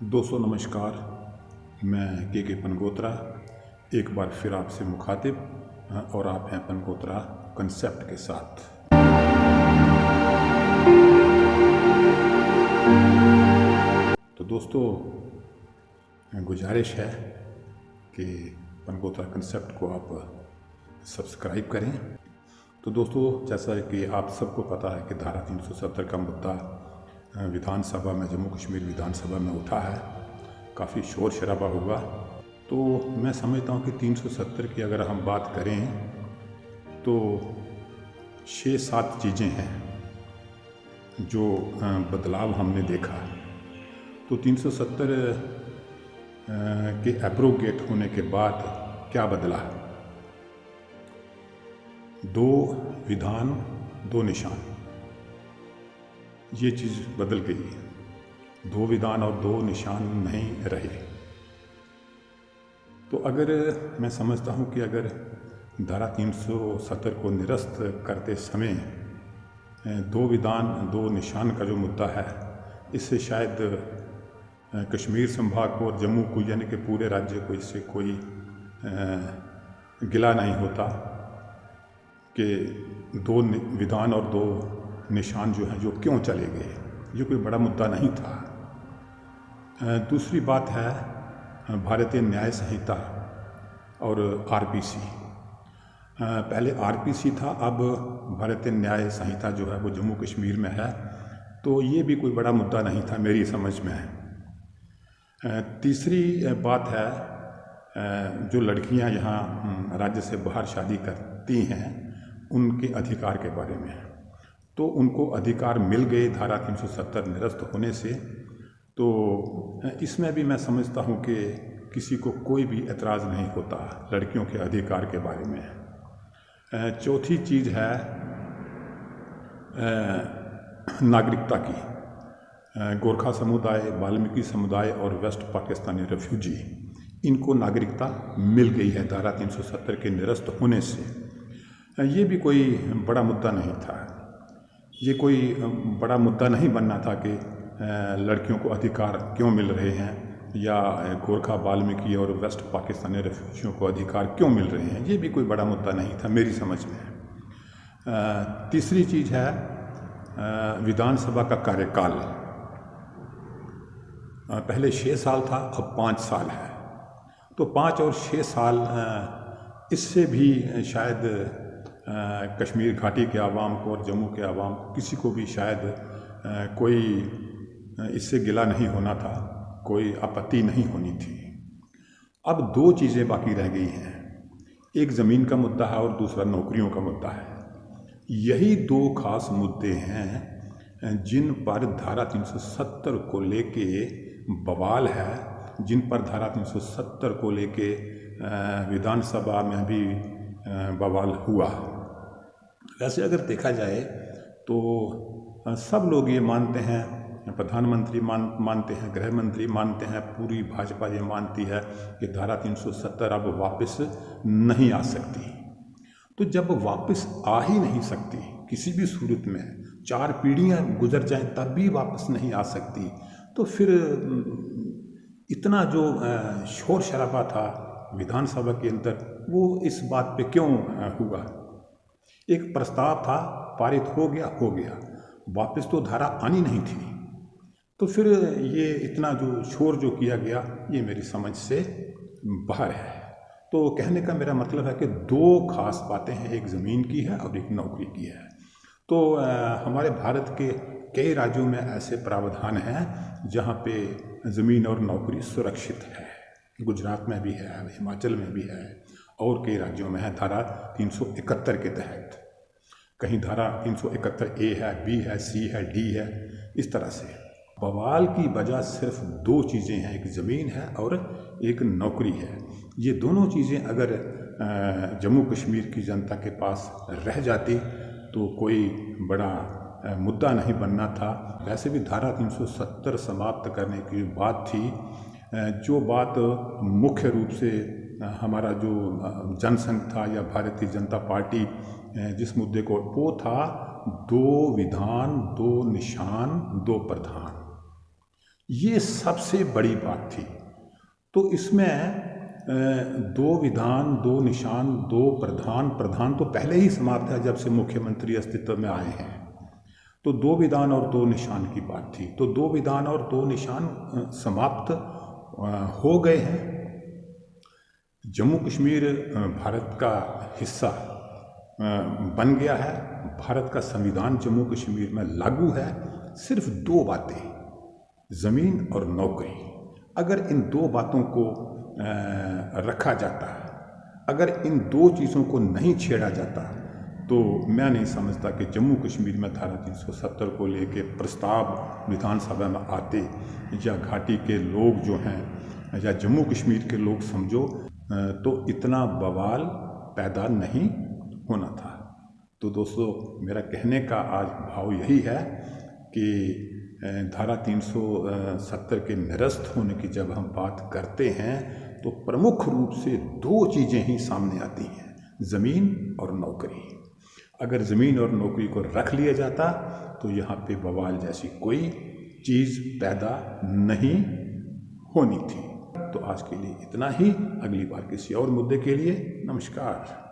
दोस्तों नमस्कार। मैं के पनगोत्रा एक बार फिर आपसे मुखातिब और आप हैं पनगोत्रा कंसेप्ट के साथ। तो दोस्तों गुजारिश है कि पनगोत्रा कंसेप्ट को आप सब्सक्राइब करें। तो दोस्तों जैसा कि आप सबको पता है कि धारा 370 का मुद्दा विधानसभा में, जम्मू कश्मीर विधानसभा में उठा है। काफ़ी शोर शराबा हुआ। तो मैं समझता हूँ कि 370 की अगर हम बात करें तो 6-7 चीज़ें हैं जो बदलाव हमने देखा। तो 370 के एब्रोगेट होने के बाद क्या बदला? 2 विधान 2 निशान, ये चीज़ बदल गई। 2 विधान और 2 निशान नहीं रहे। तो अगर मैं समझता हूँ कि अगर धारा 370 को निरस्त करते समय 2 विधान 2 निशान का जो मुद्दा है, इससे शायद कश्मीर संभाग को और जम्मू को यानी कि पूरे राज्य को इससे कोई गिला नहीं होता कि 2 विधान और 2 निशान जो हैं जो क्यों चले गए। ये कोई बड़ा मुद्दा नहीं था। दूसरी बात है भारतीय न्याय संहिता और आरपीसी। पहले आरपीसी था, अब भारतीय न्याय संहिता जो है वो जम्मू कश्मीर में है। तो ये भी कोई बड़ा मुद्दा नहीं था मेरी समझ में। तीसरी बात है जो लड़कियां यहाँ राज्य से बाहर शादी करती हैं उनके अधिकार के बारे में। तो उनको अधिकार मिल गए धारा 370 निरस्त होने से। तो इसमें भी मैं समझता हूँ कि किसी को कोई भी एतराज़ नहीं होता लड़कियों के अधिकार के बारे में। चौथी चीज़ है नागरिकता की। गोरखा समुदाय, वाल्मीकि समुदाय और वेस्ट पाकिस्तानी रेफ्यूजी, इनको नागरिकता मिल गई है धारा 370 के निरस्त होने से। ये भी कोई बड़ा मुद्दा नहीं था। ये कोई बड़ा मुद्दा नहीं बनना था कि लड़कियों को अधिकार क्यों मिल रहे हैं या गोरखा, वाल्मीकि और वेस्ट पाकिस्तानी रेफ्यूजियों को अधिकार क्यों मिल रहे हैं। ये भी कोई बड़ा मुद्दा नहीं था मेरी समझ में। तीसरी चीज़ है विधानसभा का कार्यकाल। पहले 6 साल था, अब 5 साल है। तो 5 और 6 साल इससे भी शायद कश्मीर घाटी के आवाम को और जम्मू के आवाम को, किसी को भी शायद कोई इससे गिला नहीं होना था, कोई आपत्ति नहीं होनी थी। अब 2 चीज़ें बाकी रह गई हैं। एक ज़मीन का मुद्दा है और दूसरा नौकरियों का मुद्दा है। यही 2 खास मुद्दे हैं जिन पर धारा 370 को लेके बवाल है, जिन पर धारा 370 को लेके विधानसभा में भी बवाल हुआ। वैसे अगर देखा जाए तो सब लोग ये मानते हैं, प्रधानमंत्री मानते हैं, गृह मंत्री मानते हैं, पूरी भाजपा ये मानती है कि धारा 370 अब वापस नहीं आ सकती। तो जब वापस आ ही नहीं सकती किसी भी सूरत में, 4 पीढ़ियां गुजर जाएं तब भी वापस नहीं आ सकती, तो फिर इतना जो शोर शराबा था विधानसभा के अंदर वो इस बात पे क्यों हुआ? एक प्रस्ताव था, पारित हो गया, वापस तो धारा आनी नहीं थी। तो फिर ये इतना जो शोर जो किया गया ये मेरी समझ से बाहर है। तो कहने का मेरा मतलब है कि 2 खास बातें हैं, एक ज़मीन की है और एक नौकरी की है। तो हमारे भारत के कई राज्यों में ऐसे प्रावधान हैं जहाँ पे ज़मीन और नौकरी सुरक्षित है। गुजरात में भी है, हिमाचल में भी है और कई राज्यों में है धारा 371 के तहत। कहीं धारा 371A है, B है, C है, D है, इस तरह से। बवाल की वजह सिर्फ 2 चीज़ें हैं, एक ज़मीन है और एक नौकरी है। ये दोनों चीज़ें अगर जम्मू कश्मीर की जनता के पास रह जाती तो कोई बड़ा मुद्दा नहीं बनना था। वैसे भी धारा 370 समाप्त करने की बात थी। जो बात मुख्य रूप से हमारा जो जनसंघ था या भारतीय जनता पार्टी जिस मुद्दे को, वो था 2 विधान 2 निशान 2 प्रधान। ये सबसे बड़ी बात थी। तो इसमें दो विधान, दो निशान, दो प्रधान, प्रधान तो पहले ही समाप्त है जब से मुख्यमंत्री अस्तित्व में आए हैं। तो दो विधान और दो निशान की बात थी। तो दो विधान और दो निशान समाप्त हो गए हैं। जम्मू कश्मीर भारत का हिस्सा बन गया है। भारत का संविधान जम्मू कश्मीर में लागू है। सिर्फ दो बातें, ज़मीन और नौकरी, अगर इन दो बातों को रखा जाता, अगर इन दो चीज़ों को नहीं छेड़ा जाता, तो मैं नहीं समझता कि जम्मू कश्मीर में धारा 370 को लेके प्रस्ताव विधानसभा में आते, या घाटी के लोग जो हैं या जम्मू कश्मीर के लोग समझो तो इतना बवाल पैदा नहीं होना था। तो दोस्तों, मेरा कहने का आज भाव यही है कि धारा 370 के निरस्त होने की जब हम बात करते हैं तो प्रमुख रूप से दो चीज़ें ही सामने आती हैं, ज़मीन और नौकरी। अगर ज़मीन और नौकरी को रख लिया जाता तो यहाँ पे बवाल जैसी कोई चीज़ पैदा नहीं होनी थी। तो आज के लिए इतना ही। अगली बार किसी और मुद्दे के लिए नमस्कार।